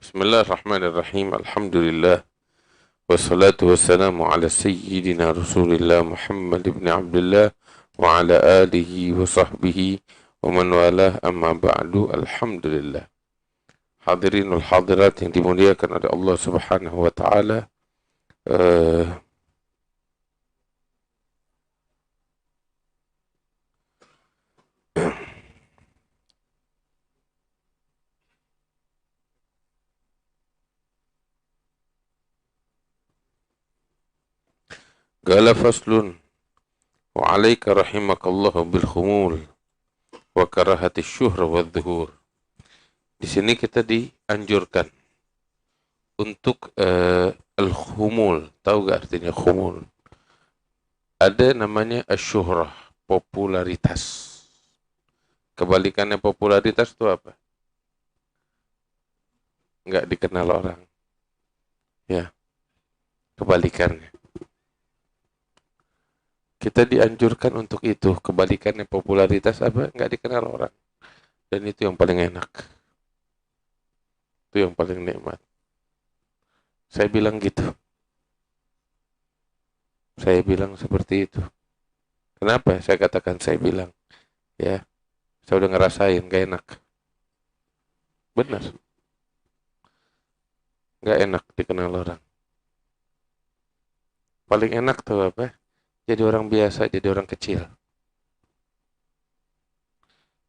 Bismillahirrahmanirrahim. Alhamdulillah. Wassalatu wassalamu ala sayyidina Rasulillah Muhammad ibn Abdullah wa ala alihi wa sahbihi wa man walah amma ba'du. Alhamdulillah. Hadirin wal hadirat yang dimuliakan oleh Allah Subhanahu wa taala. Eh, Qala faslun wa 'alaika rahimakallahu bil khumul wa karahati syuhra wa dhuhur. Di sini kita dianjurkan untuk al-khumul. Tahu gak artinya khumul? Ada namanya asyuhrah, popularitas. Kebalikannya popularitas itu apa? Nggak dikenal orang. Ya, kebalikannya. Kita dianjurkan untuk itu. Kebalikannya popularitas apa? Nggak dikenal orang. Dan itu yang paling enak. Itu yang paling nikmat. Saya bilang gitu. Saya bilang seperti itu. Kenapa saya katakan saya bilang? Ya, saya udah ngerasain gak enak. Benar. Gak enak dikenal orang. Paling enak tuh apa? Jadi orang biasa, jadi orang kecil.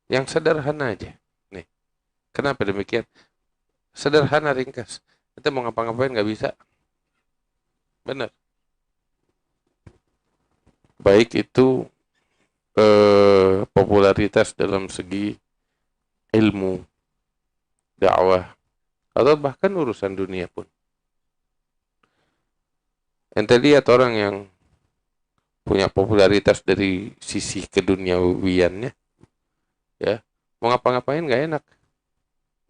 Yang sederhana aja. Nih, kenapa demikian? Sederhana, ringkas. Kita mau ngapa-ngapain gak bisa. Benar. Baik itu popularitas dalam segi ilmu, dakwah, atau bahkan urusan dunia pun. Ente lihat orang yang punya popularitas dari sisi keduniawiannya, ya, mau ngapa-ngapain nggak enak,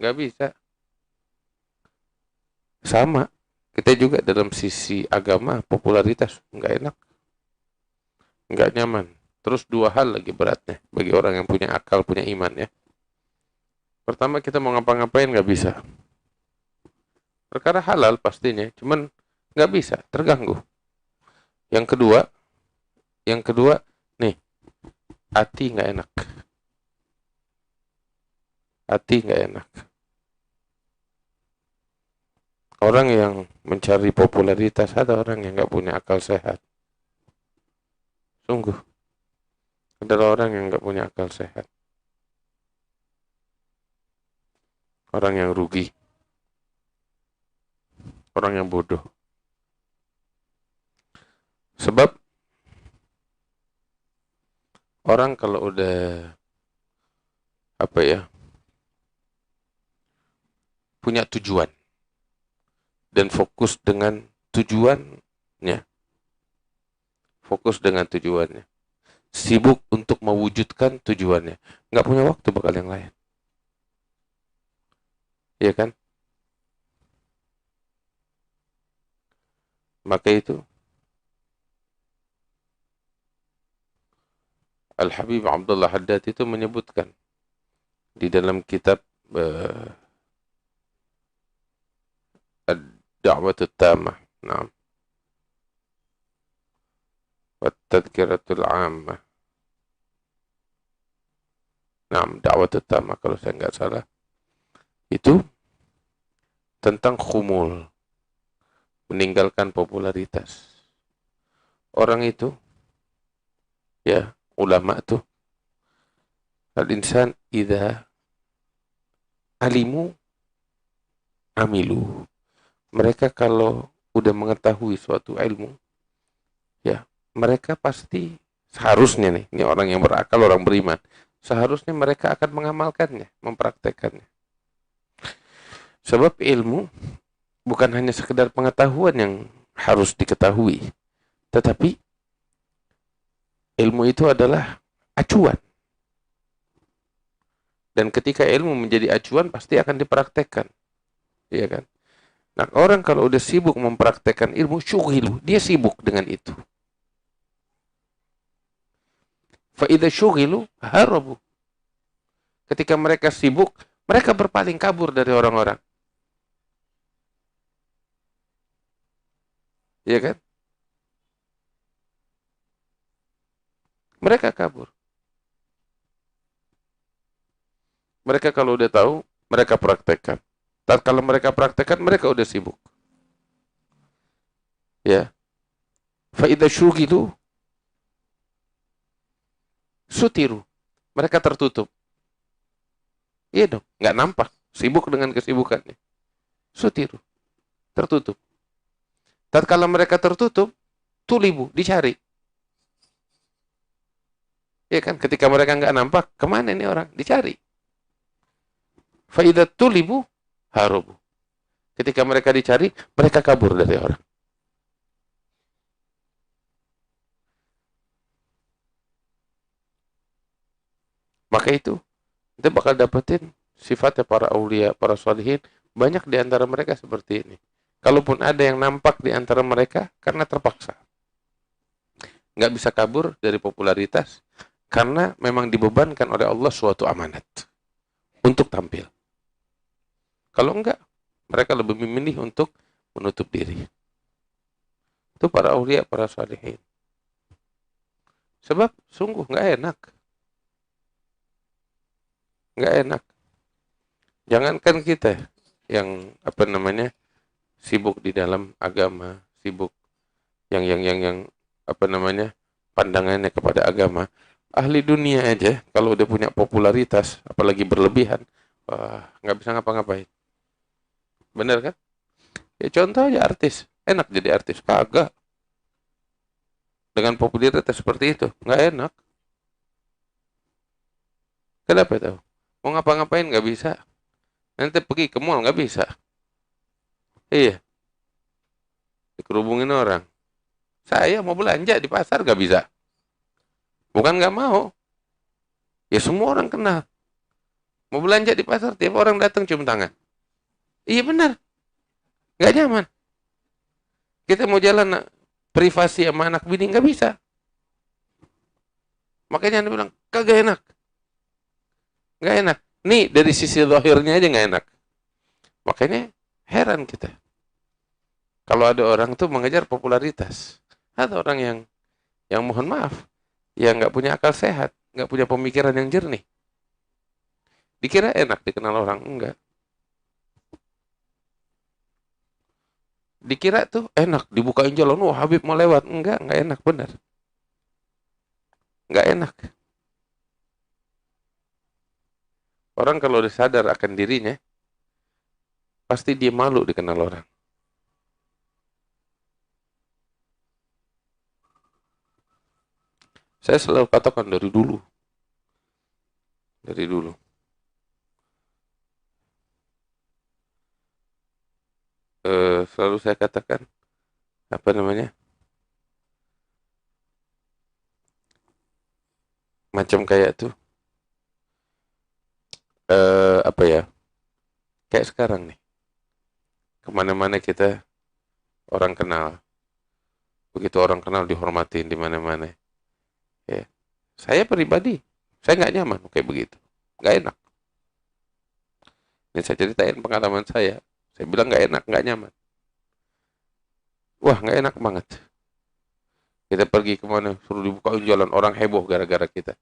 nggak bisa. Sama, kita juga dalam sisi agama popularitas nggak enak, nggak nyaman. Terus dua hal lagi beratnya bagi orang yang punya akal, punya iman ya. Pertama, kita mau ngapa-ngapain nggak bisa. Perkara halal pastinya, cuman nggak bisa, terganggu. Yang kedua, nih, hati nggak enak. Hati nggak enak. Orang yang mencari popularitas ada orang yang nggak punya akal sehat. Sungguh, adalah orang yang nggak punya akal sehat. Orang yang rugi. Orang yang bodoh. Sebab orang kalau udah punya tujuan dan fokus dengan tujuannya, sibuk untuk mewujudkan tujuannya, nggak punya waktu bakal yang lain, ya kan? Maka itu Al-Habib Abdullah Haddad itu menyebutkan di dalam kitab Ad-Da'watut Tamah, nah, Wat-Tadhkiratul 'Ammah. Nah, Da'watut Tamah kalau saya nggak salah. Itu tentang khumul, meninggalkan popularitas. Orang itu, ya, ulama tuh, al-insan idza alimu amilu. Mereka kalau udah mengetahui suatu ilmu, ya, mereka pasti seharusnya nih, ini orang yang berakal, orang beriman, seharusnya mereka akan mengamalkannya, mempraktekannya. Sebab ilmu bukan hanya sekedar pengetahuan yang harus diketahui, tetapi ilmu itu adalah acuan. Dan ketika ilmu menjadi acuan, pasti akan dipraktekkan. Iya kan? Nah, orang kalau udah sibuk mempraktekkan ilmu, syughilu, dia sibuk dengan itu. Fa idza syughilu harabu. Ketika mereka sibuk, mereka berpaling kabur dari orang-orang. Iya kan? Mereka kabur. Mereka kalau udah tahu, mereka praktekkan. Kalau mereka praktekkan, mereka udah sibuk. Ya. Faida syugilu sutiru. Mereka tertutup. Iya dong, nggak nampak. Sibuk dengan kesibukannya. Sutiru, tertutup. Tatkala mereka tertutup, tulibu, dicari. Ya kan, ketika mereka nggak nampak, kemana ini orang? Dicari. Faidat tulibu harubu. Ketika mereka dicari, mereka kabur dari orang. Maka itu, kita bakal dapetin sifatnya para aulia, para sholihin. Banyak di antara mereka seperti ini. Kalaupun ada yang nampak di antara mereka, karena terpaksa. Nggak bisa kabur dari popularitas. Karena memang dibebankan oleh Allah suatu amanat. Untuk tampil. Kalau enggak, mereka lebih memilih untuk menutup diri. Itu para aulia, para sholihin. Sebab sungguh nggak enak. Nggak enak. Jangankan kita yang sibuk di dalam agama, sibuk yang pandangannya kepada agama. Ahli dunia aja kalau udah punya popularitas, apalagi berlebihan, nggak bisa ngapa-ngapain. Bener kan? Ya contoh aja artis, enak jadi artis, kagak. Dengan popularitas seperti itu, nggak enak. Kenapa tahu? Mau ngapa-ngapain nggak bisa. Nanti pergi ke mall nggak bisa. Iya, dikerubungin orang. Saya mau belanja di pasar nggak bisa. Bukan nggak mau. Ya semua orang kenal. Mau belanja di pasar, tiap orang datang cium tangan. Iya benar, nggak nyaman. Kita mau jalan privasi sama anak bini nggak bisa. Makanya anda bilang kagak enak, nggak enak. Nih dari sisi zahirnya aja nggak enak. Makanya heran kita. Kalau ada orang tuh mengejar popularitas, ada orang yang mohon maaf, yang nggak punya akal sehat, nggak punya pemikiran yang jernih. Dikira enak dikenal orang, enggak. Dikira tuh enak, dibukain jalan, wah Habib mau lewat. Enggak enak, benar. Enggak enak. Orang kalau udah sadar akan dirinya, pasti dia malu dikenal orang. Saya selalu katakan dari dulu. Dari dulu. Selalu saya katakan, macam kayak tuh, kayak sekarang nih. Kemana-mana kita orang kenal. Begitu orang kenal dihormatin di mana-mana. Ya. Saya pribadi, saya nggak nyaman kayak begitu. Nggak enak. Ini saya ceritain pengalaman saya. Saya bilang nggak enak, nggak nyaman. Wah, nggak enak banget. Kita pergi kemana, suruh dibukain jalan, orang heboh gara-gara kita.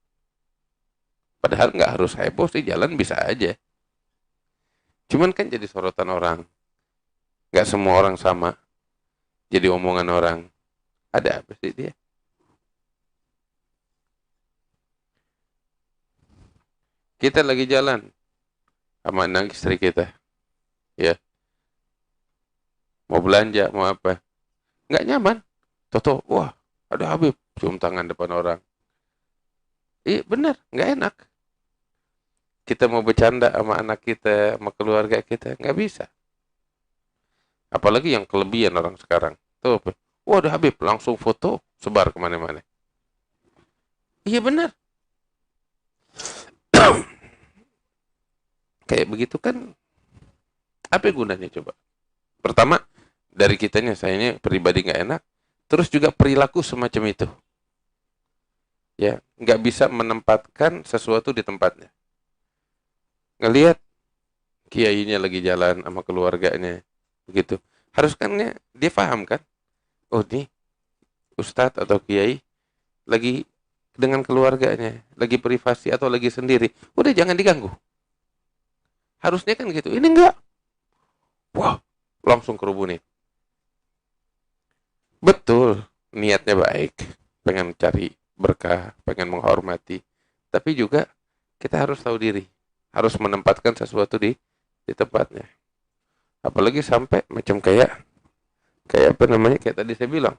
Padahal nggak harus heboh sih, jalan bisa aja. Cuman kan jadi sorotan orang. Nggak semua orang sama. Jadi omongan orang. Ada apa sih dia? Kita lagi jalan sama anak istri kita. Ya, mau belanja, mau apa. Nggak nyaman. Toto, wah, ada Habib. Cium tangan depan orang. Iya, benar. Nggak enak. Kita mau bercanda sama anak kita, sama keluarga kita. Nggak bisa. Apalagi yang kelebihan orang sekarang. Tuh, wah ada Habib. Langsung foto, sebar kemana-mana. Iya, benar. Kayak begitu kan, apa gunanya coba? Pertama, dari kitanya, saya ini pribadi nggak enak. Terus juga perilaku semacam itu. Ya, nggak bisa menempatkan sesuatu di tempatnya. Ngelihat kiainya lagi jalan sama keluarganya, begitu. Harus kan dia paham kan? Oh nih, ustadz atau kiai lagi dengan keluarganya, lagi privasi atau lagi sendiri, udah jangan diganggu. Harusnya kan gitu. Ini enggak. Wah, langsung kerubunin. Betul, niatnya baik, pengen cari berkah, pengen menghormati. Tapi juga kita harus tahu diri, harus menempatkan sesuatu di tempatnya. Apalagi sampai macam kayak kayak apa namanya, kayak tadi saya bilang,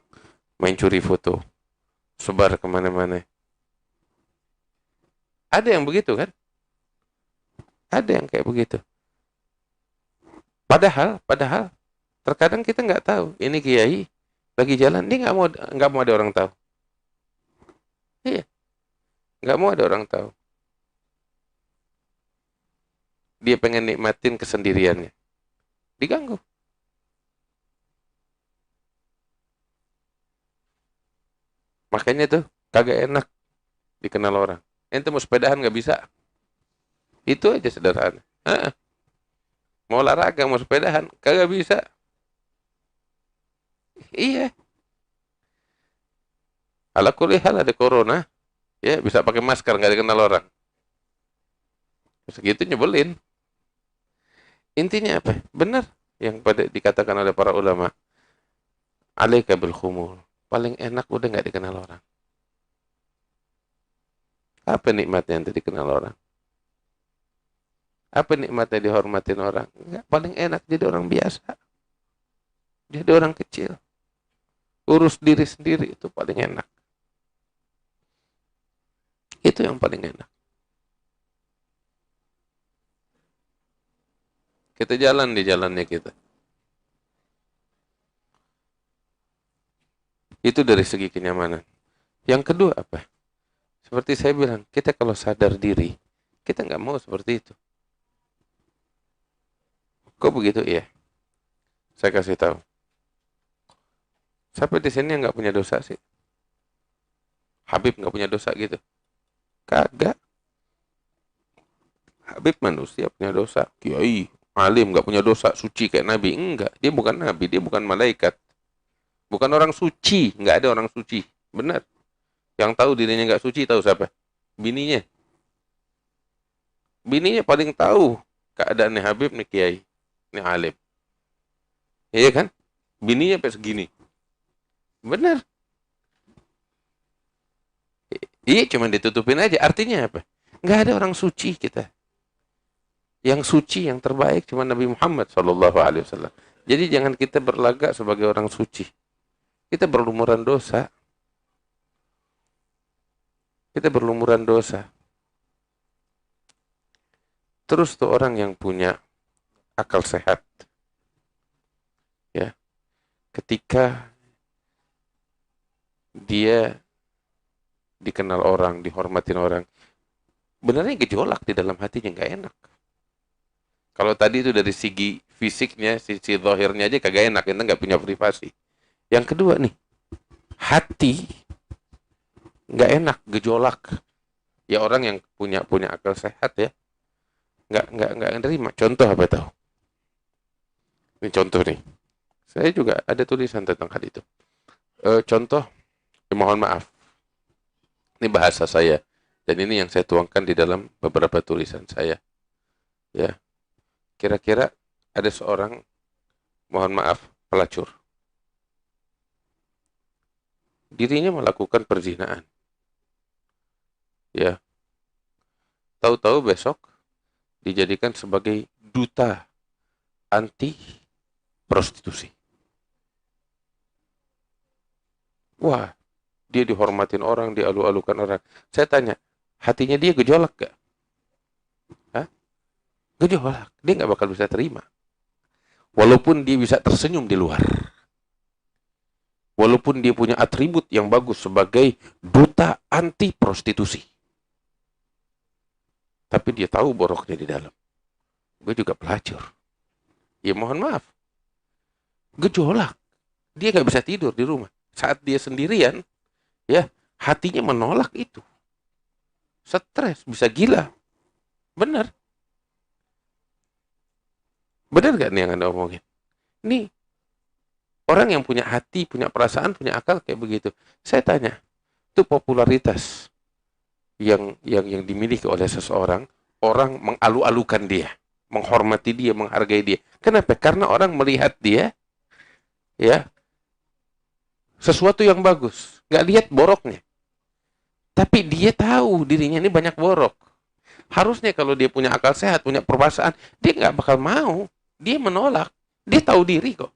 main curi foto, sebar kemana-mana. Ada yang begitu kan? Ada yang kayak begitu. Padahal terkadang kita nggak tahu. Ini kiai lagi jalan, dia nggak mau ada orang tahu. Iya, nggak mau ada orang tahu. Dia pengen nikmatin kesendiriannya. Diganggu. Makanya tuh kagak enak dikenal orang. Ente mau sepedahan nggak bisa. Itu aja sederhana. Hah, mau olahraga, mau sepedahan, kagak bisa. Iya. Ala kulli hal ada corona. Ya, bisa pakai masker, nggak dikenal orang. Segitu nyebelin. Intinya apa? Benar yang pada dikatakan oleh para ulama. Alaika bil khumul. Paling enak udah nggak dikenal orang. Apa nikmatnya yang dikenal orang? Apa nikmatnya dihormatin orang? Enggak, paling enak jadi orang biasa. Jadi orang kecil. Urus diri sendiri itu paling enak. Itu yang paling enak. Kita jalan di jalannya kita. Itu dari segi kenyamanan. Yang kedua apa? Seperti saya bilang, kita kalau sadar diri, kita nggak mau seperti itu. Kok begitu? Iya. Saya kasih tahu. Siapa di sini yang nggak punya dosa sih? Habib nggak punya dosa gitu? Kagak. Habib manusia punya dosa. Kiai, alim nggak punya dosa. Suci kayak Nabi. Enggak. Dia bukan Nabi. Dia bukan malaikat. Bukan orang suci. Nggak ada orang suci. Benar. Yang tahu dirinya nggak suci tahu siapa? Bininya. Bininya paling tahu keadaannya Habib nih Kiai. Nih alim. Iya kan? Bininya sampai segini. Benar. Iya cuma ditutupin aja. Artinya apa? Nggak ada orang suci kita. Yang suci, yang terbaik cuma Nabi Muhammad SAW. Jadi jangan kita berlagak sebagai orang suci. Kita berlumuran dosa. Kita berlumuran dosa. Terus tuh orang yang punya akal sehat, ya, ketika dia dikenal orang, dihormatin orang, benarnya gejolak di dalam hatinya nggak enak. Kalau tadi itu dari segi fisiknya, sisi zahirnya aja kagak enak, kita nggak punya privasi. Yang kedua nih, hati nggak enak, gejolak. Ya orang yang punya akal sehat ya, nggak nerima. Contoh apa tahu? Ini contoh nih. Saya juga ada tulisan tentang hal itu. Contoh, mohon maaf. Ini bahasa saya dan ini yang saya tuangkan di dalam beberapa tulisan saya. Ya, kira-kira ada seorang, mohon maaf, pelacur. Dirinya melakukan perzinaan. Ya, tahu-tahu besok dijadikan sebagai duta anti prostitusi. Wah, dia dihormatin orang, dialu-alukan orang. Saya tanya, hatinya dia gejolak gak? Hah? Gejolak. Dia nggak bakal bisa terima. Walaupun dia bisa tersenyum di luar. Walaupun dia punya atribut yang bagus sebagai duta anti prostitusi. Tapi dia tahu boroknya di dalam. Gue juga pelacur. Ya mohon maaf. Gejolak. Dia nggak bisa tidur di rumah. Saat dia sendirian, ya hatinya menolak itu. Stres, bisa gila. Benar. Benar gak nih yang Anda omongin? Nih, Orang yang punya hati, punya perasaan, punya akal kayak begitu. Saya tanya, itu popularitas yang dimiliki oleh seseorang, orang mengalu-alukan dia, menghormati dia, menghargai dia. Kenapa? Karena orang melihat dia, ya, sesuatu yang bagus, nggak lihat boroknya. Tapi dia tahu dirinya ini banyak borok. Harusnya kalau dia punya akal sehat, punya perasaan, dia nggak bakal mau. Dia menolak. Dia tahu diri kok.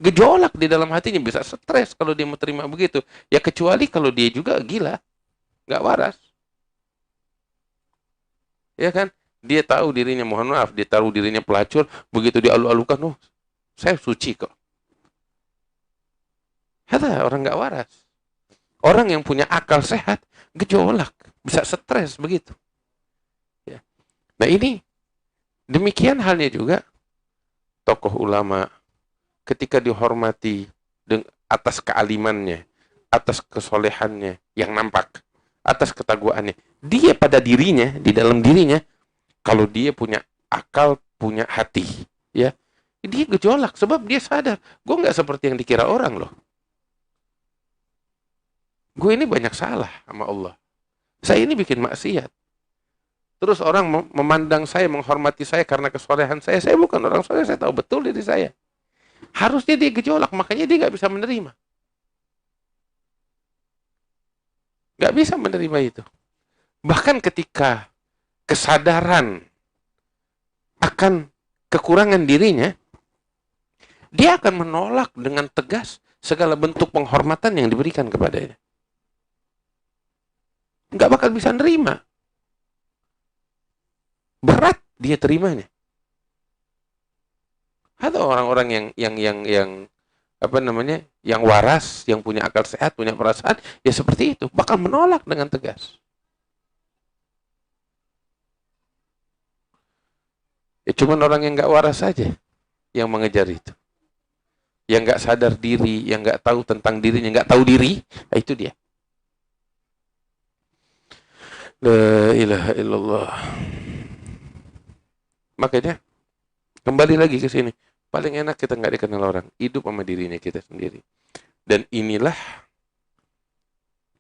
Gejolak di dalam hatinya, bisa stres kalau dia mau terima begitu. Ya kecuali kalau dia juga gila, nggak waras. Ya kan? Dia tahu dirinya, mohon maaf, dia tahu dirinya pelacur, begitu dia alu-alukan, oh, saya suci kok. Kata orang nggak waras. Orang yang punya akal sehat, gejolak, bisa stres begitu. Ya. Nah ini, demikian halnya juga tokoh ulama ketika dihormati atas kealimannya, atas kesolehannya yang nampak, atas ketakwaannya. Dia pada dirinya, di dalam dirinya, kalau dia punya akal, punya hati, ya, dia gejolak sebab dia sadar, gue nggak seperti yang dikira orang loh. Gue ini banyak salah sama Allah. Saya ini bikin maksiat. Terus orang memandang saya, menghormati saya karena kesolehan saya. Saya bukan orang soleh, saya tahu betul diri saya. Harusnya dia gejolak, makanya dia nggak bisa menerima. Nggak bisa menerima itu. Bahkan ketika kesadaran akan kekurangan dirinya, dia akan menolak dengan tegas segala bentuk penghormatan yang diberikan kepadanya. Nggak bakal bisa nerima. Berat dia terimanya. Ada orang-orang yang apa namanya, yang waras, yang punya akal sehat, punya perasaan, ya seperti itu, bakal menolak dengan tegas. Ya cuman orang yang nggak waras saja yang mengejar itu, yang nggak sadar diri, yang nggak tahu tentang dirinya, nggak tahu diri, nah itu dia. La ilaha illallah. Makanya kembali lagi ke sini. Paling enak kita nggak dikenal orang, hidup sama dirinya kita sendiri. Dan inilah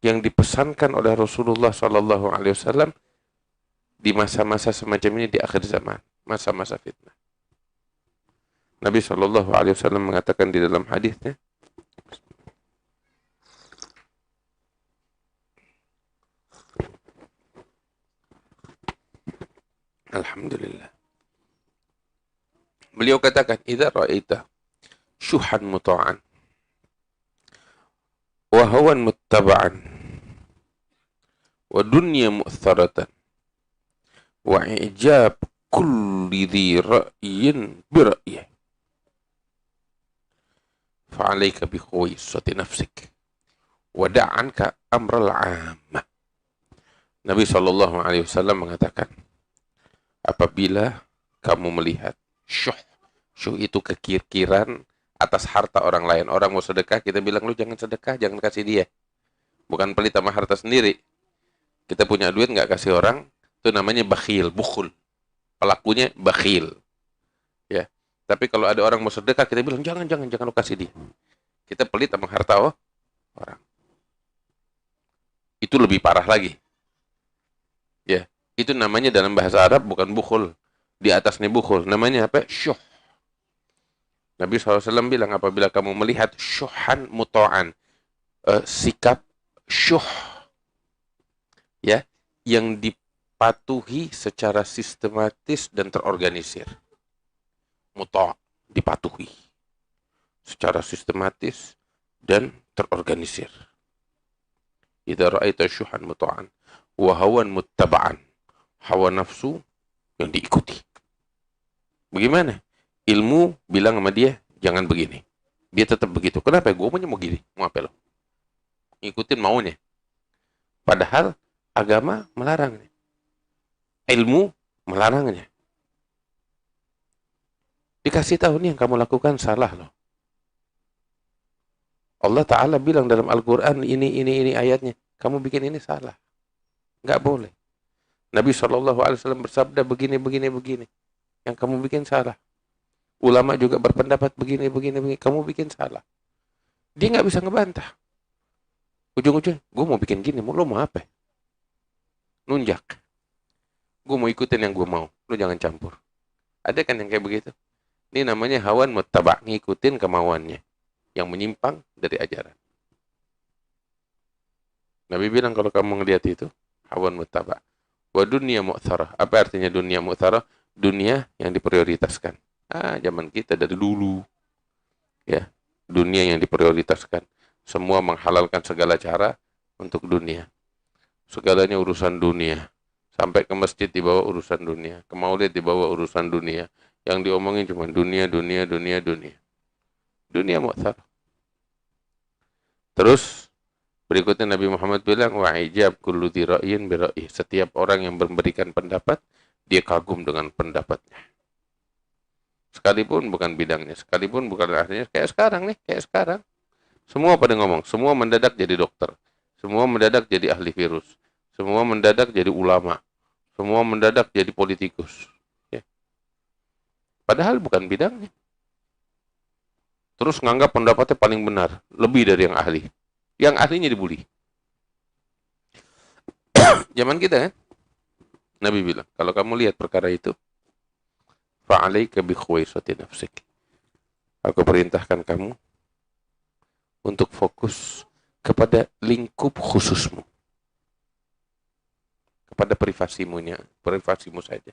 yang dipesankan oleh Rasulullah SAW di masa-masa semacam ini di akhir zaman, masa-masa fitnah. Nabi SAW mengatakan di dalam hadisnya, Alhamdulillah. Beliau katakan, "Idza ra'aita syuhan muta'an wa hawan muttaba'an wa dunya mu'tharatan wa i'jab kulli dhi ra'yin bi ra'yih fa'alaika bi khuwaisati nafsik wa da'anka amral 'ammah." Nabi SAW mengatakan, apabila kamu melihat syuh itu kekir-kiran atas harta orang lain. Orang mau sedekah, kita bilang, lu jangan sedekah, jangan kasih dia. Bukan pelit sama harta sendiri. Kita punya duit nggak kasih orang, itu namanya bakhil, bukhul. Pelakunya bakhil. Ya. Tapi kalau ada orang mau sedekah, kita bilang, jangan lu kasih dia. Kita pelit sama harta orang. Itu lebih parah lagi. Ya. Itu namanya dalam bahasa Arab bukan bukhul. Di atasnya bukhul. Namanya apa? Syuh. Nabi SAW bilang, apabila kamu melihat syuhan muto'an, sikap syuh, ya, yang dipatuhi secara sistematis dan terorganisir. Muto' dipatuhi secara sistematis dan terorganisir. Idza ra'aita syuhan muto'an wa hawan muttaba'an, hawa nafsu yang diikuti. Bagaimana? Ilmu bilang sama dia, jangan begini. Dia tetap begitu. Kenapa? Gue mau gini. Mau apa lo? Ikutin maunya. Padahal agama melarangnya. Ilmu melarangnya. Dikasih tahu nih yang kamu lakukan salah loh. Allah Ta'ala bilang dalam Al-Quran, ini ayatnya. Kamu bikin ini salah. Nggak boleh. Nabi SAW bersabda begini. Yang kamu bikin salah. Ulama juga berpendapat begini. Kamu bikin salah. Dia nggak bisa ngebantah. Ujung-ujung, gue mau bikin gini, lo mau apa? Nunjak. Gue mau ikutin yang gue mau, lo jangan campur. Ada kan yang kayak begitu? Ini namanya hawan muttaba, ngikutin kemauannya yang menyimpang dari ajaran. Nabi bilang kalau kamu ngelihat itu, hawan muttaba. Wa dunia mu'tharah. Apa artinya dunia mu'tharah? Dunia yang diprioritaskan. Zaman kita dari dulu. Ya, dunia yang diprioritaskan. Semua menghalalkan segala cara untuk dunia. Segalanya urusan dunia. Sampai ke masjid dibawa urusan dunia. Ke maulid dibawa urusan dunia. Yang diomongin cuma dunia, dunia, dunia, dunia. Dunia mu'thar. Terus berikutnya Nabi Muhammad bilang, wa ijab kullu dzira'in bi ra'yi. Setiap orang yang memberikan pendapat, dia kagum dengan pendapatnya. Sekalipun bukan bidangnya, sekalipun bukan ahlinya, kayak sekarang nih, kayak sekarang. Semua pada ngomong, semua mendadak jadi dokter. Semua mendadak jadi ahli virus. Semua mendadak jadi ulama. Semua mendadak jadi politikus. Ya. Padahal bukan bidangnya. Terus nganggap pendapatnya paling benar, lebih dari yang ahli. Yang ahlinya dibully. Zaman kita kan, Nabi bilang, kalau kamu lihat perkara itu, fa'alaika bi khuwaisati nafsik. Aku perintahkan kamu untuk fokus kepada lingkup khususmu. Kepada privasimu saja.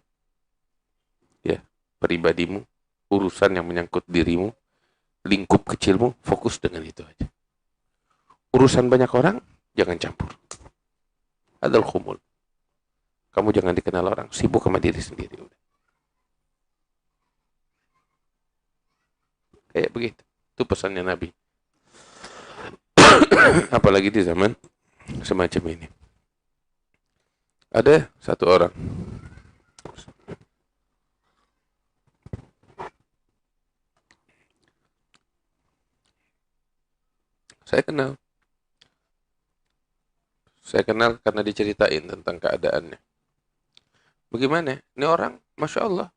Ya, pribadimu, urusan yang menyangkut dirimu, lingkup kecilmu, fokus dengan itu aja. Urusan banyak orang, jangan campur. Adal khumul. Kamu jangan dikenal orang, sibuk sama diri sendiri. Kayak begitu. Itu pesannya Nabi. Apalagi di zaman semacam ini. Ada satu orang. Saya kenal karena diceritain tentang keadaannya. Bagaimana? Ini orang, Masya Allah.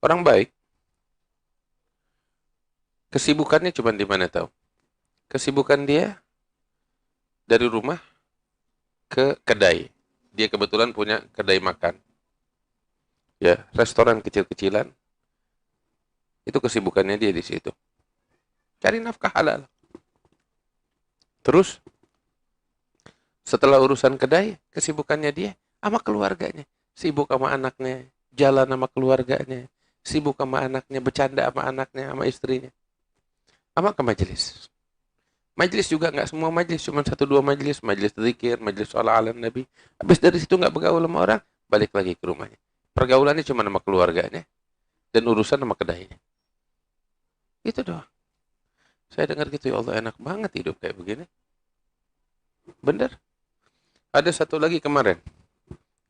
Orang baik. Kesibukannya cuma di mana tahu? Kesibukan dia dari rumah ke kedai. Dia kebetulan punya kedai makan. Ya, restoran kecil-kecilan. Itu kesibukannya dia di situ. Cari nafkah halal. Terus setelah urusan kedai, kesibukannya dia sama keluarganya. Sibuk sama anaknya, jalan sama keluarganya, sibuk sama anaknya, bercanda sama anaknya, sama istrinya. Sama ke majelis. Majelis juga nggak semua majelis, cuma 1-2 majelis. Majelis zikir, majelis sholawat ala Nabi. Habis dari situ nggak bergaul sama orang, balik lagi ke rumahnya. Pergaulannya cuma sama keluarganya dan urusan sama kedainya. Itu doang. Saya dengar gitu, ya Allah, enak banget hidup kayak begini. Bener. Ada satu lagi kemarin,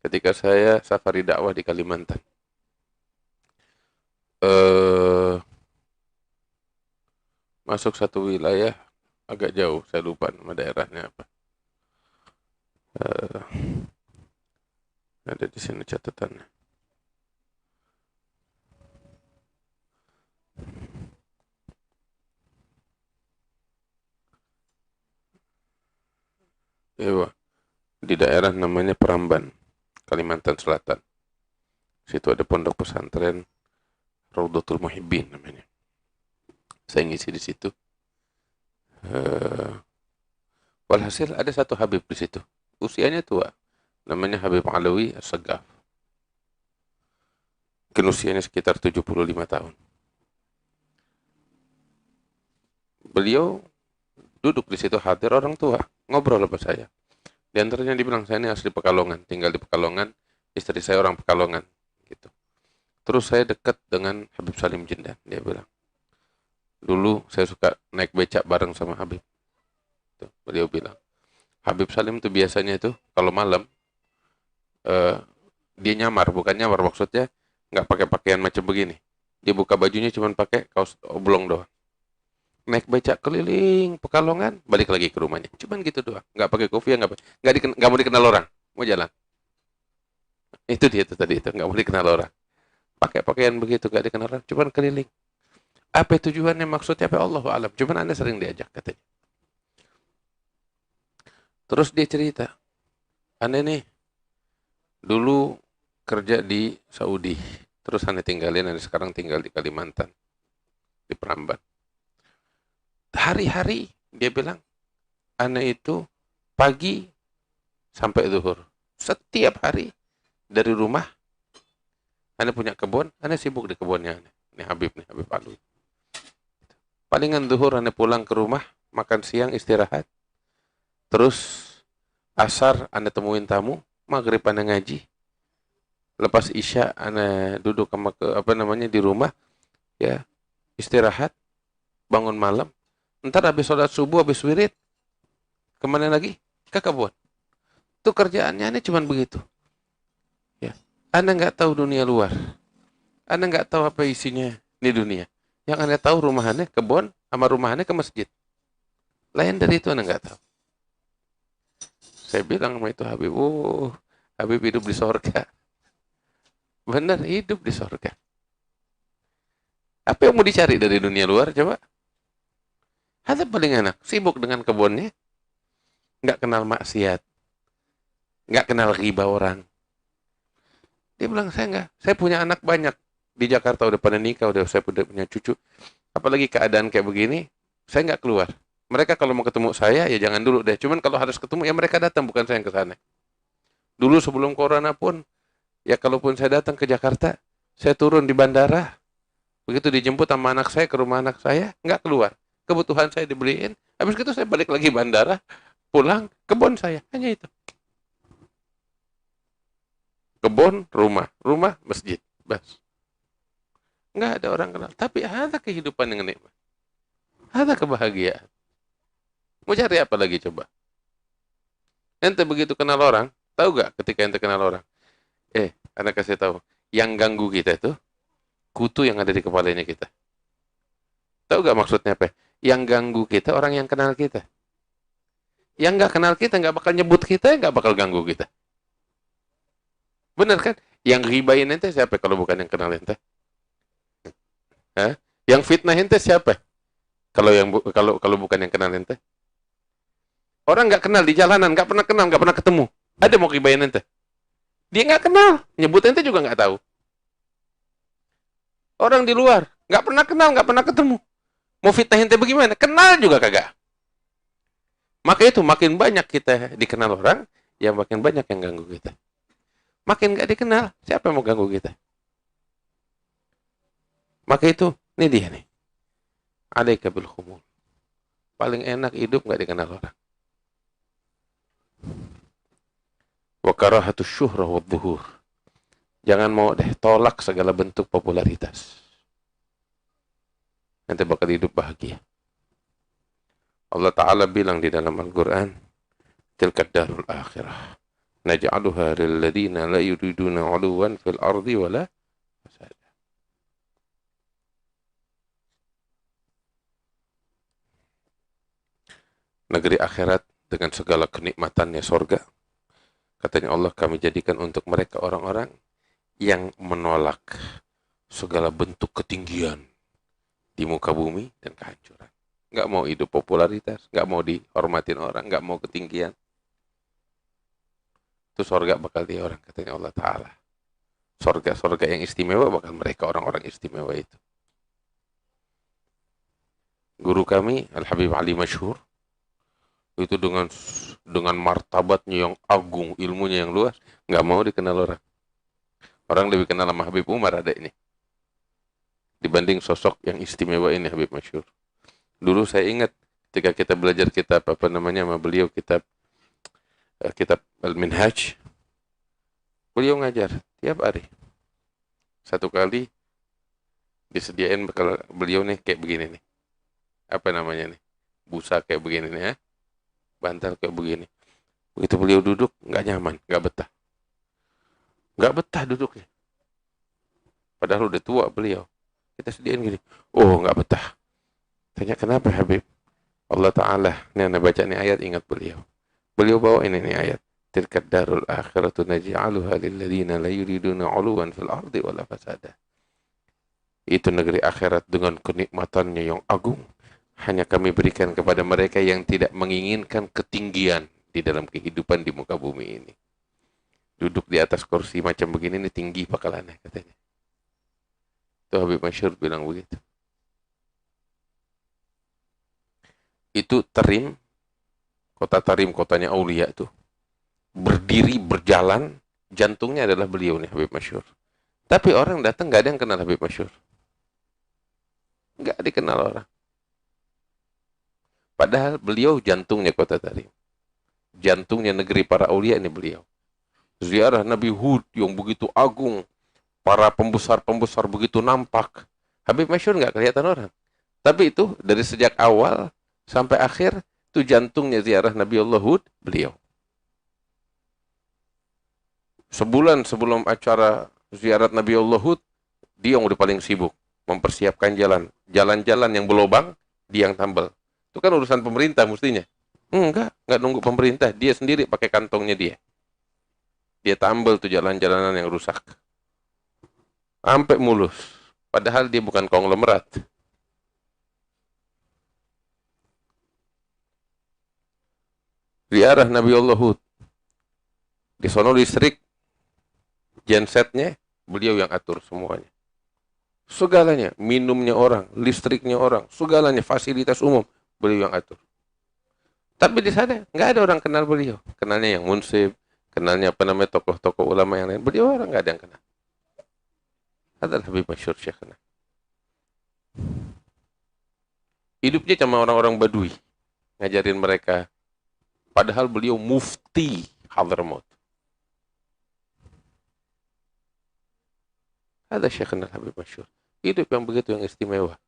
ketika saya safari dakwah di Kalimantan. Masuk satu wilayah agak jauh, saya lupa nama daerahnya apa. Ada di sini catatannya. Ewa, di daerah namanya Peramban, Kalimantan Selatan. Situ ada pondok pesantren Raudhatul Muhibbin namanya. Saya ngisi di situ. Walhasil ada satu Habib di situ. Usianya tua. Namanya Habib Alawi As-Sagaf. Mungkin usianya sekitar 75 tahun. Beliau duduk di situ, hadir orang tua, ngobrol sama saya. Di antaranya dibilang, saya ini asli Pekalongan, tinggal di Pekalongan, istri saya orang Pekalongan, gitu. Terus saya dekat dengan Habib Salim Jindan, dia bilang. Dulu saya suka naik becak bareng sama Habib. Tuh, beliau bilang, Habib Salim tuh biasanya itu kalau malam dia nyamar, bukan nyamar maksudnya nggak pakai pakaian macam begini. Dia buka bajunya cuma pakai kaos oblong doang. Naik becak keliling Pekalongan, balik lagi ke rumahnya. Cuman gitu doang, nggak pakai kopiah, nggak mau dikenal orang, mau jalan. Itu dia tuh tadi itu, nggak mau dikenal orang. Pakai pakaian begitu, nggak dikenal orang, cuman keliling. Apa tujuannya, maksudnya apa, Allahu alam. Cuman Anda sering diajak katanya. Terus dia cerita, Anda nih dulu kerja di Saudi. Terus Anda tinggalin, Anda sekarang tinggal di Kalimantan. Di Pramban. Hari-hari dia bilang, Anda itu pagi sampai zuhur. Setiap hari dari rumah, Anda punya kebun, Anda sibuk di kebunnya. Ini Habib Alwi. Palingan zuhur Anda pulang ke rumah, makan siang, istirahat. Terus asar Anda temuin tamu, maghrib Anda ngaji. Lepas isya Anda duduk di rumah, ya, istirahat, bangun malam. Ntar habis sholat subuh, habis wirid, kemana lagi? Ke kebun. Itu kerjaannya Anda cuma begitu. Ya. Anda nggak tahu dunia luar. Anda nggak tahu apa isinya di dunia. Yang Anda tahu rumahannya kebun, sama rumahannya ke masjid. Lain dari itu Anda nggak tahu. Saya bilang sama itu Habib, Habib hidup di sorga. Benar, hidup di sorga. Apa yang mau dicari dari dunia luar, coba? Ada paling enak, sibuk dengan kebunnya, nggak kenal maksiat, nggak kenal riba orang. Dia bilang, saya punya anak banyak. Di Jakarta udah pada nikah, saya udah punya cucu. Apalagi keadaan kayak begini, saya nggak keluar. Mereka kalau mau ketemu saya, ya jangan dulu deh. Cuman kalau harus ketemu, ya mereka datang, bukan saya yang ke sana. Dulu sebelum corona pun, ya kalaupun saya datang ke Jakarta, saya turun di bandara. Begitu dijemput sama anak saya ke rumah anak saya, nggak keluar. Kebutuhan saya dibeliin. Habis itu saya balik lagi bandara, pulang, kebun saya. Hanya itu. Kebun, rumah, masjid. Bas. Nggak ada orang kenal. Tapi ada kehidupan yang nikmat. Ada kebahagiaan. Mau cari apa lagi coba? Ente begitu kenal orang, tahu gak ketika ente kenal orang? Anak kasih tahu. Yang ganggu kita itu, kutu yang ada di kepalanya kita. Tahu gak maksudnya apa? Yang ganggu kita, orang yang kenal kita. Yang gak kenal kita, gak bakal nyebut kita, gak bakal ganggu kita. Bener kan? Yang ribain ente siapa kalau bukan yang kenal ente? Hah? Yang fitnah ente siapa? Kalau bukan yang kenal ente? Orang nggak kenal di jalanan, nggak pernah kenal, nggak pernah ketemu. Ada mau ribain ente? Dia nggak kenal, nyebut ente juga nggak tahu. Orang di luar, nggak pernah kenal, nggak pernah ketemu. Mau fitnah ente bagaimana? Kenal juga kagak. Maka itu makin banyak kita dikenal orang, ya makin banyak yang ganggu kita. Makin nggak dikenal, siapa yang mau ganggu kita? Maka itu, ini dia nih. Alaika bil khumul. Paling enak hidup nggak dikenal orang. Wa karahatus syuhrah wa dhuhur. Jangan mau tolak segala bentuk popularitas. Nanti bakal hidup bahagia. Allah Ta'ala bilang di dalam Al-Quran, tilka darul akhirah. Naj'aluha lil ladina la yuriduna 'uluwan fil ardi wala fasada. Negeri akhirat dengan segala kenikmatannya sorga. Katanya Allah, kami jadikan untuk mereka orang-orang yang menolak segala bentuk ketinggian di muka bumi dan kehancuran. Nggak mau hidup popularitas, nggak mau dihormatin orang, nggak mau ketinggian. Itu sorga bakal dia orang, katanya Allah Ta'ala. Sorga yang istimewa bakal mereka orang-orang istimewa itu. Guru kami, Al-Habib Ali Masyhur, itu dengan martabatnya yang agung, ilmunya yang luas, nggak mau dikenal orang. Orang lebih kenal sama Habib Umar ada ini dibanding sosok yang istimewa ini, Habib Masyhur. Dulu saya ingat ketika kita belajar kitab sama beliau, kitab Al-Minhaj, beliau ngajar tiap hari. Satu kali disediain bekal beliau nih kayak begini nih. Apa namanya nih? Busa kayak begini nih ya. Bantal kayak begini. Begitu beliau duduk, nggak nyaman, nggak betah. Nggak betah duduknya. Padahal udah tua beliau. Kita sediain gini. Oh, nggak betah. Tanya, kenapa Habib? Allah Ta'ala, ini anda baca nih ayat, ingat beliau. Beliau bawa ini nih ayat. Tilka darul akhiratu naj'aluha lil ladina la yuriduna 'uluwan fil ardi wala fasada. Itu negeri akhirat dengan kenikmatannya yang agung. Hanya kami berikan kepada mereka yang tidak menginginkan ketinggian di dalam kehidupan di muka bumi ini. Duduk di atas kursi macam begini ini tinggi pakalannya katanya. Itu Habib Masyhur bilang begitu. Itu Tarim, kota Tarim, kotanya Aulia itu. Berdiri, berjalan, jantungnya adalah beliau nih Habib Masyhur. Tapi orang datang nggak ada yang kenal Habib Masyhur. Nggak dikenal orang. Padahal beliau jantungnya kota Tarim. Jantungnya negeri para aulia ini beliau. Ziarah Nabi Hud yang begitu agung. Para pembesar-pembesar begitu nampak. Habib Masyhur nggak kelihatan orang. Tapi itu dari sejak awal sampai akhir itu jantungnya ziarah Nabi Allah Hud beliau. Sebulan sebelum acara ziarat Nabi Allah Hud, dia yang udah paling sibuk mempersiapkan jalan. Jalan-jalan yang berlobang, dia yang tambal. Itu kan urusan pemerintah mestinya. Enggak nunggu pemerintah. Dia sendiri pakai kantongnya dia. Dia tambal tuh jalan-jalanan yang rusak. Sampai mulus. Padahal dia bukan konglomerat. Ziarah Nabi Allah Hud. Di sono listrik, gensetnya, beliau yang atur semuanya. Segalanya, minumnya orang, listriknya orang, segalanya, fasilitas umum, beliau yang atur. Tapi di sana nggak ada orang kenal beliau. Kenalnya yang munsib, kenalnya apa namanya tokoh-tokoh ulama yang lain. Beliau orang nggak ada yang kenal. Adalah Habib Masyhur Syekhna. Hidupnya sama orang-orang Badui, ngajarin mereka. Padahal beliau mufti Hadramaut. Ada Syekhna Habib Masyhur. Hidup yang begitu yang istimewa.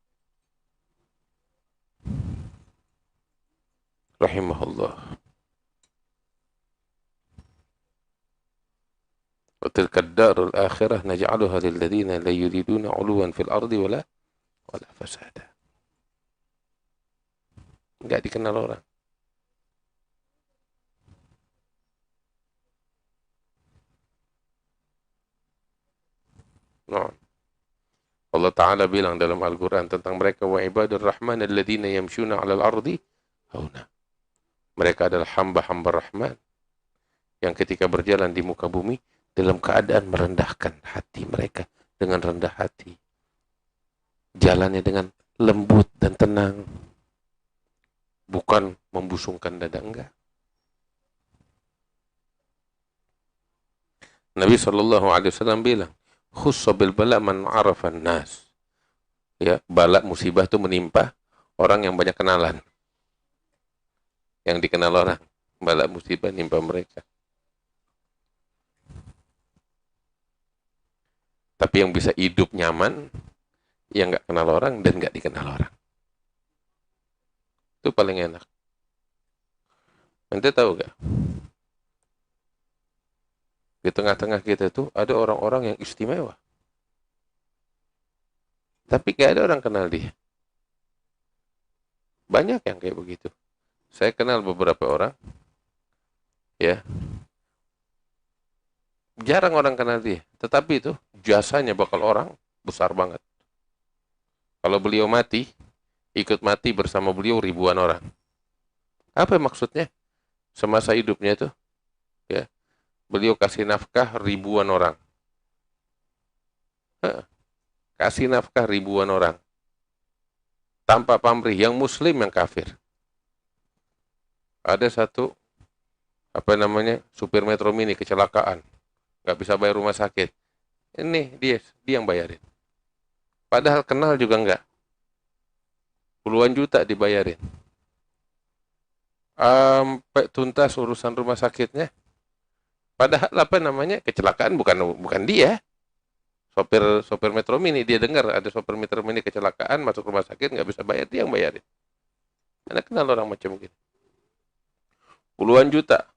Rahimahullah. Wa tilka ad-darul akhirah naj'aluha lil ladzina la yuriduna 'uluwan fil ardi wala fasada. Enggak dikenal orang. Nah, Allah Ta'ala bilang dalam Al-Quran tentang mereka wa ibadur rahman alladzina yamshuna 'alal ardi hauna. Mereka adalah hamba-hamba Rahman yang ketika berjalan di muka bumi dalam keadaan merendahkan hati mereka dengan rendah hati. Jalannya dengan lembut dan tenang. Bukan membusungkan dada, enggak. Nabi SAW bilang, khussa bil bala man arafan nas. Ya, bala musibah itu menimpa orang yang banyak kenalan. Yang dikenal orang, bala musibah nimpa mereka. Tapi yang bisa hidup nyaman, yang nggak kenal orang dan nggak dikenal orang. Itu paling enak. Ente tahu nggak? Di tengah-tengah kita tuh ada orang-orang yang istimewa. Tapi nggak ada orang kenal dia. Banyak yang kayak begitu. Saya kenal beberapa orang, ya, jarang orang kenal dia. Tetapi itu jasanya bakal orang besar banget. Kalau beliau mati, ikut mati bersama beliau ribuan orang. Apa maksudnya? Semasa hidupnya itu, ya, beliau kasih nafkah ribuan orang. Kasih nafkah ribuan orang. Tanpa pamrih, yang muslim yang kafir. Ada satu supir Metro Mini kecelakaan, nggak bisa bayar rumah sakit. Ini dia yang bayarin. Padahal kenal juga nggak. Puluhan juta dibayarin. Sampai tuntas urusan rumah sakitnya. Padahal kecelakaan bukan dia. Sopir Metro Mini, dia dengar ada sopir Metro Mini kecelakaan masuk rumah sakit nggak bisa bayar, dia yang bayarin. Anda kenal orang macam begini. Puluhan juta.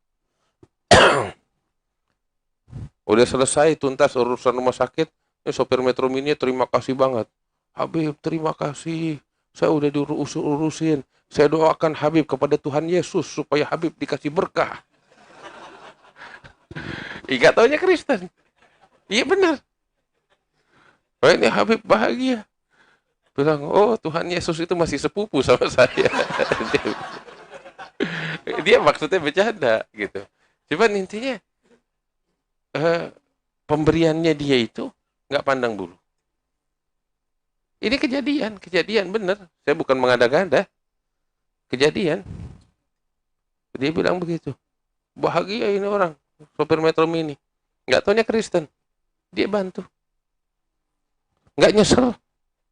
Udah selesai tuntas urusan rumah sakit, ini sopir Metro Mini terima kasih banget. Habib, terima kasih. Saya udah diurusin. Saya doakan Habib kepada Tuhan Yesus supaya Habib dikasih berkah. Gak taunya Kristen. Iya benar. Oh, ini Habib bahagia. Bilang, oh Tuhan Yesus itu masih sepupu sama saya. Dia maksudnya bercanda gitu. Cuman intinya eh, pemberiannya dia itu nggak pandang bulu. Ini kejadian bener. Saya bukan mengada-gada, kejadian. Dia bilang begitu. Bahagia ini orang, sopir Metro Mini. Nggak taunya Kristen. Dia bantu. Nggak nyesel.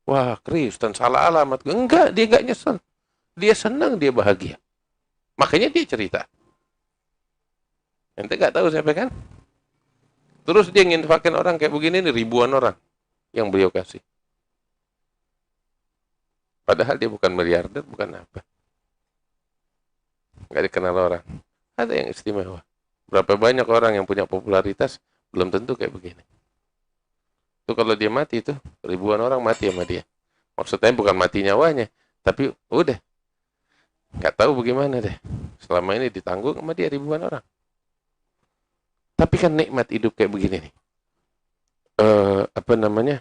Wah, Kristen salah alamat. Enggak, dia nggak nyesel. Dia senang, dia bahagia. Makanya dia cerita. Ente nggak tahu siapa kan? Terus dia nginfakin orang kayak begini nih, ribuan orang yang beliau kasih. Padahal dia bukan miliarder, bukan apa. Nggak dikenal orang. Ada yang istimewa. Berapa banyak orang yang punya popularitas, belum tentu kayak begini. Itu kalau dia mati itu, ribuan orang mati sama dia. Maksudnya bukan mati nyawanya, tapi udah. Nggak tahu bagaimana deh. Selama ini ditanggung sama dia ribuan orang. Tapi kan nikmat hidup kayak begini nih. Apa namanya?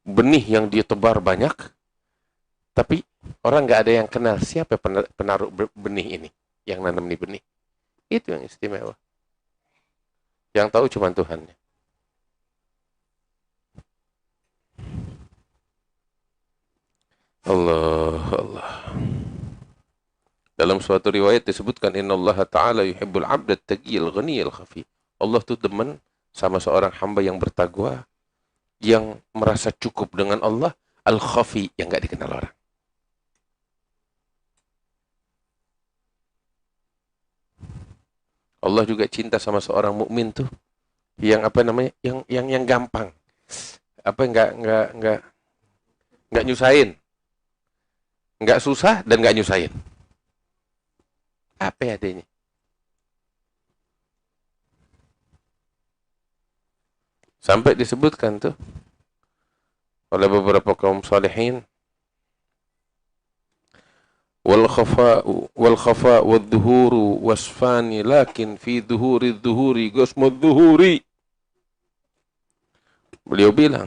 Benih yang dia tebar banyak, tapi orang nggak ada yang kenal siapa penaruh benih ini, yang nanam nih benih. Itu yang istimewa. Yang tahu cuma Tuhan. Allah. Dalam suatu riwayat disebutkan innallaha ta'ala yuhibbul 'abda at-taqiyal ghaniyal khafi. Allah tuh demen sama seorang hamba yang bertakwa, yang merasa cukup dengan Allah, al-khafi, yang enggak dikenal orang. Allah juga cinta sama seorang mukmin tuh yang apa namanya? Yang gampang. Apa enggak nyusahin. Enggak susah dan enggak nyusahin. Apa adanya? Sampai disebutkan tuh oleh beberapa kaum salihin, wal khafa wad dhuhuru wasfani lakin fi dhuhuri qasmud dhuhuri. Beliau bilang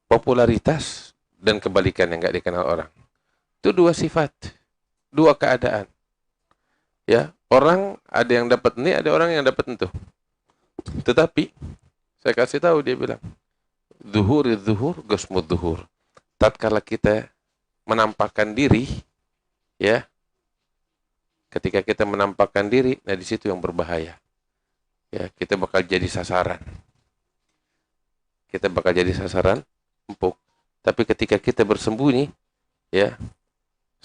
popularitas dan kebalikan yang enggak dikenal orang. Itu dua sifat, dua keadaan. Ya, orang ada yang dapat ini, ada orang yang dapat itu. Tetapi saya kasih tahu, dia bilang, zuhur gasmud zuhur. Tatkala kita menampakkan diri, ya, ketika kita menampakkan diri, nah di situ yang berbahaya. Ya, kita bakal jadi sasaran. Kita bakal jadi sasaran empuk. Tapi ketika kita bersembunyi, ya,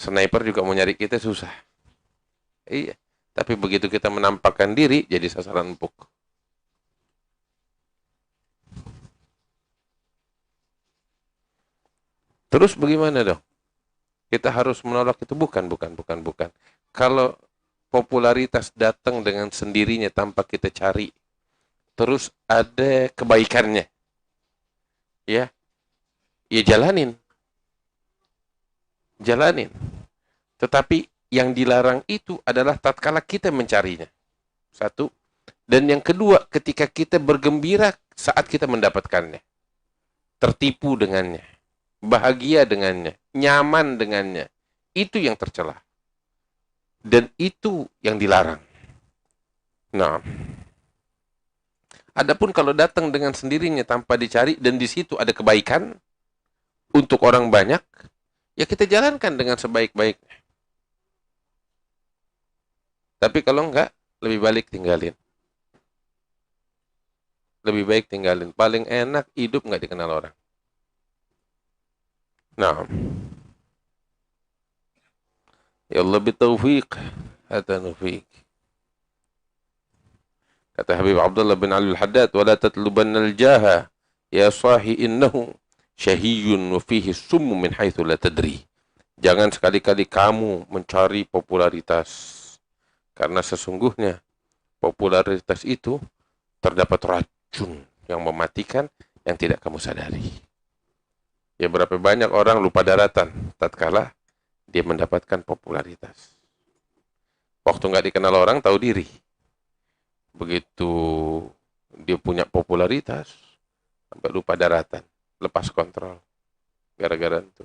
sniper juga mau nyari kita susah. Iya. Tapi begitu kita menampakkan diri, jadi sasaran empuk. Terus bagaimana dong? Kita harus menolak itu? Bukan. Kalau popularitas datang dengan sendirinya tanpa kita cari, terus ada kebaikannya, ya jalanin. Tetapi yang dilarang itu adalah tatkala kita mencarinya. Satu. Dan yang kedua, ketika kita bergembira saat kita mendapatkannya. Tertipu dengannya. Bahagia dengannya. Nyaman dengannya. Itu yang tercela. Dan itu yang dilarang. Nah. Adapun kalau datang dengan sendirinya tanpa dicari dan di situ ada kebaikan untuk orang banyak, ya kita jalankan dengan sebaik-baiknya. Tapi kalau enggak, lebih baik tinggalin. Lebih baik tinggalin. Paling enak hidup enggak dikenal orang. Nah. Ya Allah bitaufiq. Hatta nufiq. Kata Habib Abdullah bin Ali al-Haddad, "Wala tatlubanna al-jaha ya sahi innahu syahiyun wa fihi summu min haitsu la tadri." Jangan sekali-kali kamu mencari popularitas. Karena sesungguhnya popularitas itu terdapat racun yang mematikan yang tidak kamu sadari. Ya berapa banyak orang lupa daratan tatkala dia mendapatkan popularitas. Waktu nggak dikenal orang tahu diri. Begitu dia punya popularitas sampai lupa daratan. lepas kontrol. Gara-gara itu.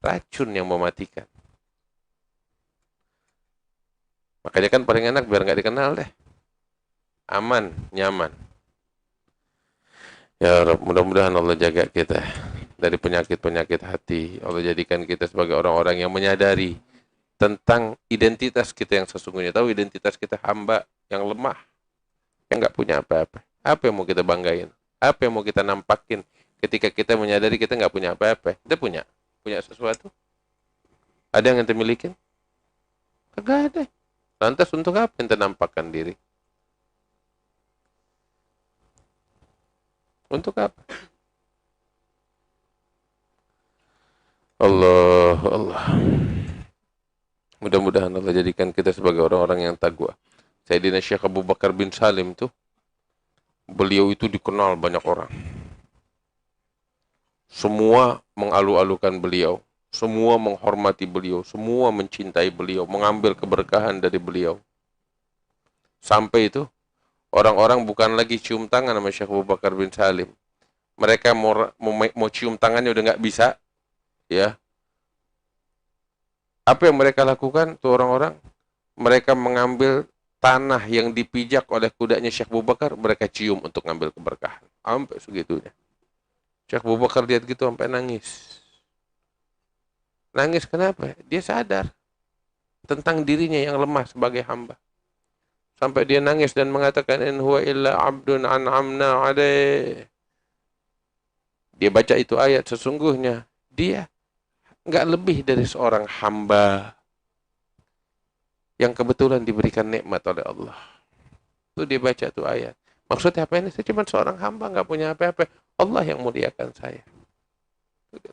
Racun yang mematikan. Makanya kan paling enak biar nggak dikenal deh. Aman, nyaman. Ya Rabb, mudah-mudahan Allah jaga kita dari penyakit-penyakit hati. Allah jadikan kita sebagai orang-orang yang menyadari tentang identitas kita yang sesungguhnya. Tahu identitas kita hamba yang lemah, yang nggak punya apa-apa. Apa yang mau kita banggain? Apa yang mau kita nampakin ketika kita menyadari kita nggak punya apa-apa? Kita punya sesuatu? Ada yang kita milikin? Nggak ada. Lantas untuk apa yang kita nampakkan diri? Untuk apa? Allah. Mudah-mudahan Allah jadikan kita sebagai orang-orang yang taqwa. Sayyidina Syekh Abu Bakar bin Salim tuh, beliau itu dikenal banyak orang. Semua mengalu-alukan beliau. Semua menghormati beliau. Semua mencintai beliau. Mengambil keberkahan dari beliau. Sampai itu, orang-orang bukan lagi cium tangan sama Syekh Abu Bakar bin Salim. Mereka mau cium tangannya udah nggak bisa. Ya. Apa yang mereka lakukan tuh orang-orang? Mereka mengambil tanah yang dipijak oleh kudanya Syekh Abu Bakar, mereka cium untuk ngambil keberkahan. Sampai segitunya. Syekh Abu Bakar lihat gitu sampai nangis. Nangis kenapa? Dia sadar tentang dirinya yang lemah sebagai hamba. Sampai dia nangis dan mengatakan, in huwa illa abdun an'amna alaih. Dia baca itu ayat, sesungguhnya dia nggak lebih dari seorang hamba yang kebetulan diberikan nikmat oleh Allah. Itu dia baca tuh ayat. Maksudnya apa ini? Saya cuma seorang hamba, nggak punya apa-apa. Allah yang muliakan saya.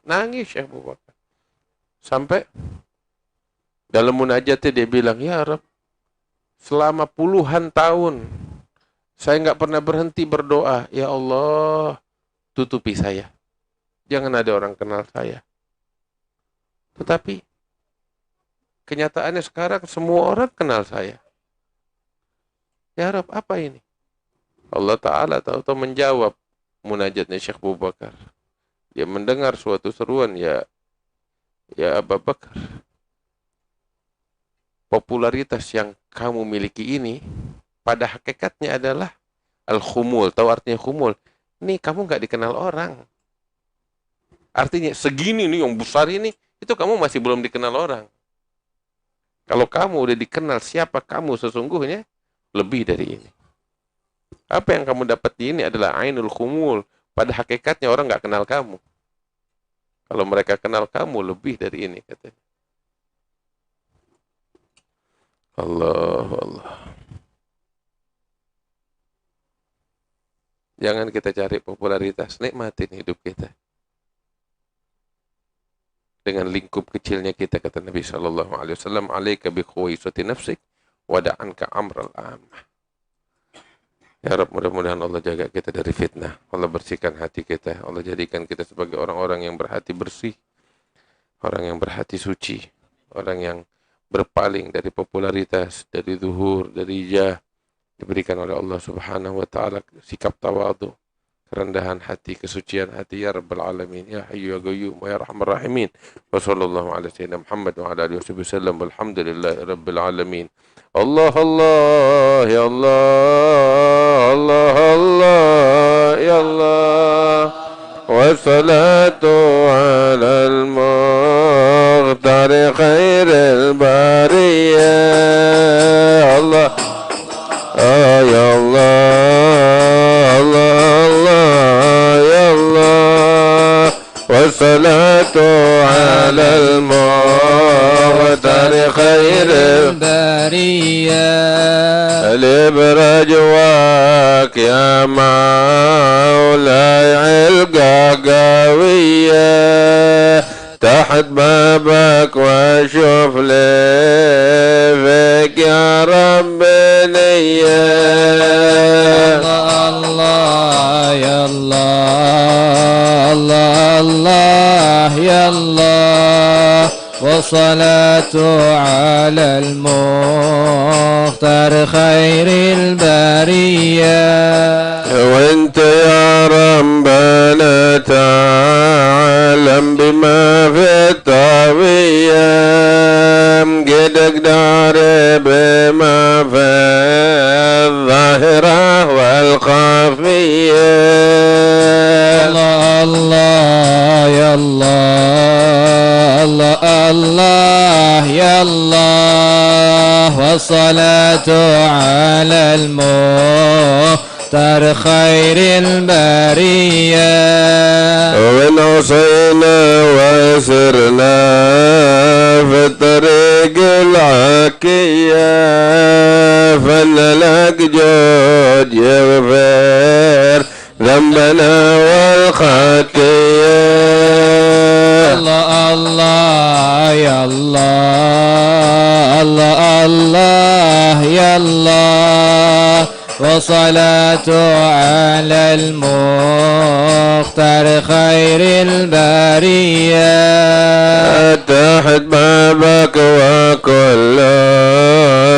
Nangis Syekh Abu Bakar. Sampai dalam munajatnya dia bilang, ya Rabb, selama puluhan tahun saya nggak pernah berhenti berdoa. Ya Allah, tutupi saya. Jangan ada orang kenal saya. Tetapi kenyataannya sekarang semua orang kenal saya. Ya Rabb, apa ini? Allah Ta'ala tahu-tahu menjawab munajatnya Syekh Abu Bakar. Dia mendengar suatu seruan, ya Abu Bakar, popularitas yang kamu miliki ini pada hakikatnya adalah al-khumul. Tahu artinya khumul? Nih kamu nggak dikenal orang. Artinya segini nih yang besar ini, itu kamu masih belum dikenal orang. Kalau kamu udah dikenal siapa kamu sesungguhnya, lebih dari ini. Apa yang kamu dapat di ini adalah ainul khumul. Pada hakikatnya orang nggak kenal kamu. Kalau mereka kenal kamu, lebih dari ini katanya. Allah. Jangan kita cari popularitas, nikmatin hidup kita. Dengan lingkup kecilnya kita, kata Nabi SAW, alaika bi khuwaisati nafsik, wada'anka amral amah. Ya Rabb, mudah-mudahan Allah jaga kita dari fitnah. Allah bersihkan hati kita. Allah jadikan kita sebagai orang-orang yang berhati bersih. Orang yang berhati suci. Orang yang berpaling dari popularitas, dari zuhur, dari jah. Diberikan oleh Allah Subhanahu wa Ta'ala sikap tawadhu, kerendahan hati, kesucian hati. Ya Rabbal Alamin, Ya Hayyu Ya Qayyum, Ya Rahman Rahimin. Wa sallallahu ala sayyidina Muhammad wa ala alihi wa sallam. Walhamdulillahi Rabbil Alamin. Allah, Allah, Ya Allah, Allah, Allah, Ya Allah. Wassalatu ala al-mukhtar khairil bariyah. Allah, Ya Allah, Allah, Allah, Ya Allah. Wassalatu ala al-mukhtar khairil bariyah. برجواك يا مولاي القاقاوية تحت بابك واشوف لي فيك يا رب نية. الله يا الله الله الله يا الله والصلاة على المختار خير البرية. وانت يا ربنا تعلم بما في الطوية قدك دار بما في الظاهرة والخفية. الله الله يا الله الله الله يا الله والصلاة على المختار خير البرية. وإن عصينا وسرنا في الطريق العكية فلنلك جود يغفر ذنبنا والخطية. الله الله يا الله الله الله يا الله والصلاة على المختار خير البرية. تحت بابك وكل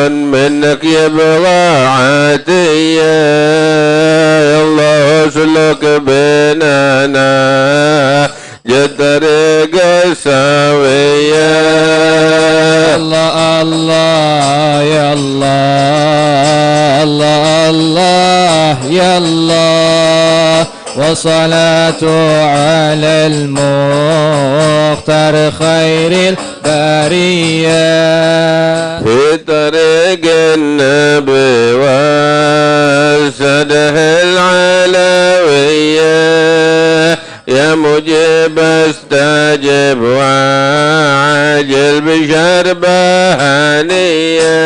منك يبغى عتية يا الله اسلك بيننا طريق السوية. الله الله يا الله الله الله يا الله والصلاة على المختار خير البرية. في طريق النبي وسده العلوية يا مجيب استجب وعاجل بشربة هنية.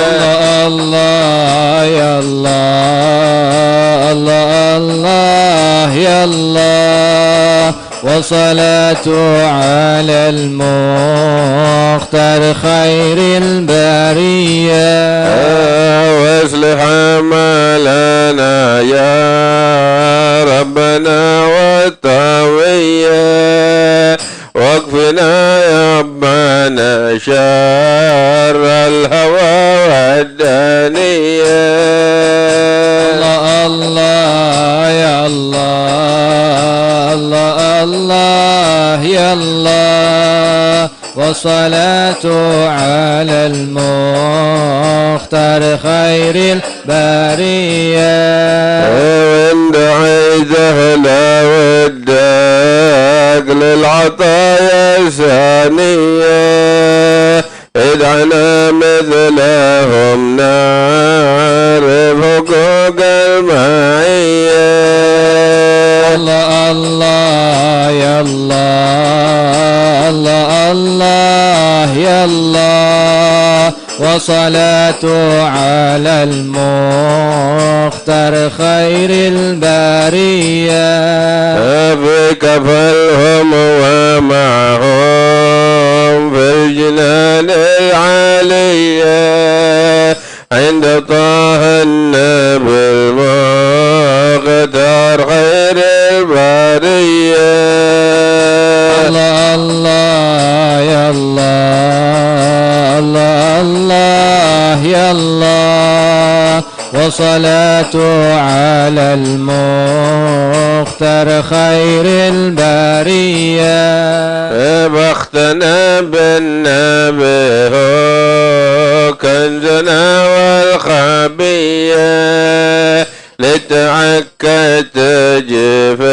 الله الله يا الله الله الله يا الله والصلاة على المختار خير البرية. واصلح عملنا يا ربنا والطوية واكفنا يا ربنا شر الهوى والدنيا. الله الله يا الله الله الله يا الله والصلاة على المختار خير البرية. وإن دعيت أهلا ودك للعطايا ثانية ادعنا مثلهم نعرف حقوق المعية. الله الله يا الله الله الله يا الله وصلاة على المختار خير البرية. بكفلهم ومعهم في الجنان العالية عند طه النبي المختار خير البرية. الله الله يا الله الله الله يا الله وصلاة على المختار خير البرية. بختنا بالنبي هو كنزنا والخبية لتعكى تجي في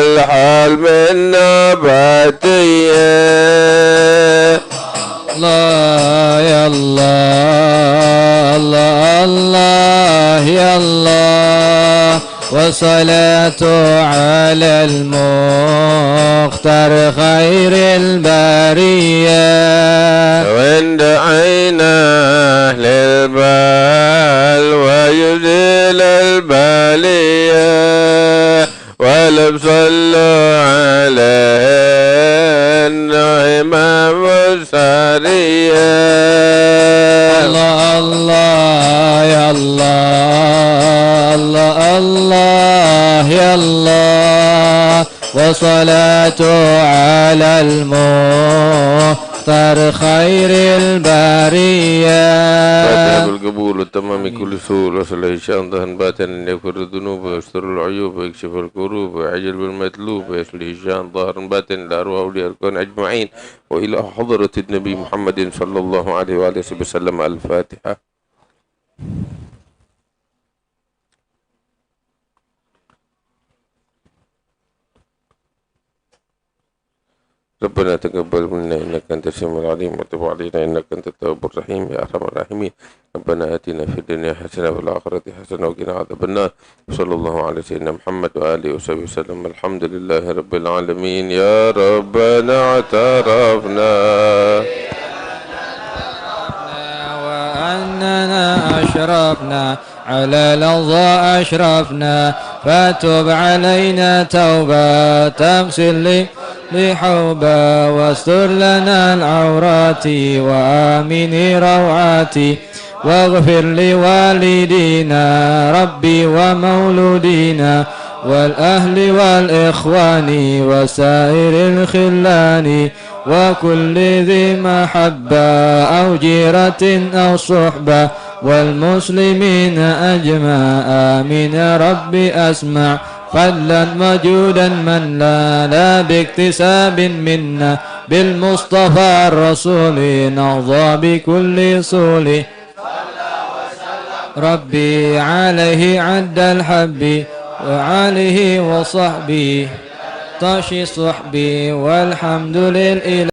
الحال من نباتية. الله يا الله الله الله يا الله وصلاة على المختار خير البرية. وإن دعينا أهل البال ويزيل البالية ولم صلوا عليه النعمة مسارية. الله الله يا الله الله الله يا الله وصلاة والصلاة على المختار خير البرية فاتحة بالقبول والتمام كل سوء وصلح شأن ظهر باطن يغفر الذنوب ويستر العيوب ويكشف الكروب ويعجل بالمطلوب ويصلح شأن ظهر باطن لأرواح أولياء الكون أجمعين وإلى حضرة النبي محمد صلى الله عليه وآله وسلم. الفاتحة. ربنا تقبل منا إنك أنت السميع العليم وتب علينا إنك أنت التواب الرحيم يا أرحم الراحمين. ربنا آتنا في الدنيا حسنة وفي الآخرة حسنة وقنا عذاب النار. صلى الله على سيدنا محمد وآله وصحبه وسلم. الحمد لله رب العالمين. يا ربنا اعترفنا وأننا أشرفنا على لظى أشرفنا فتب علينا توبة تغسل لحوبا واستر لنا العورات وآمن روعاتي واغفر لوالدينا ربي ومولودينا والأهل والإخوان وسائر الخلان وكل ذي محبة أو جيرة أو صحبة والمسلمين أجمع. آمين ربي أسمع فضلا وجودا من لا باكتساب منا بالمصطفى الرسول نرضى بكل صول ربي عليه عد الحب وعليه وصحبه طاشي صحبي والحمد لله.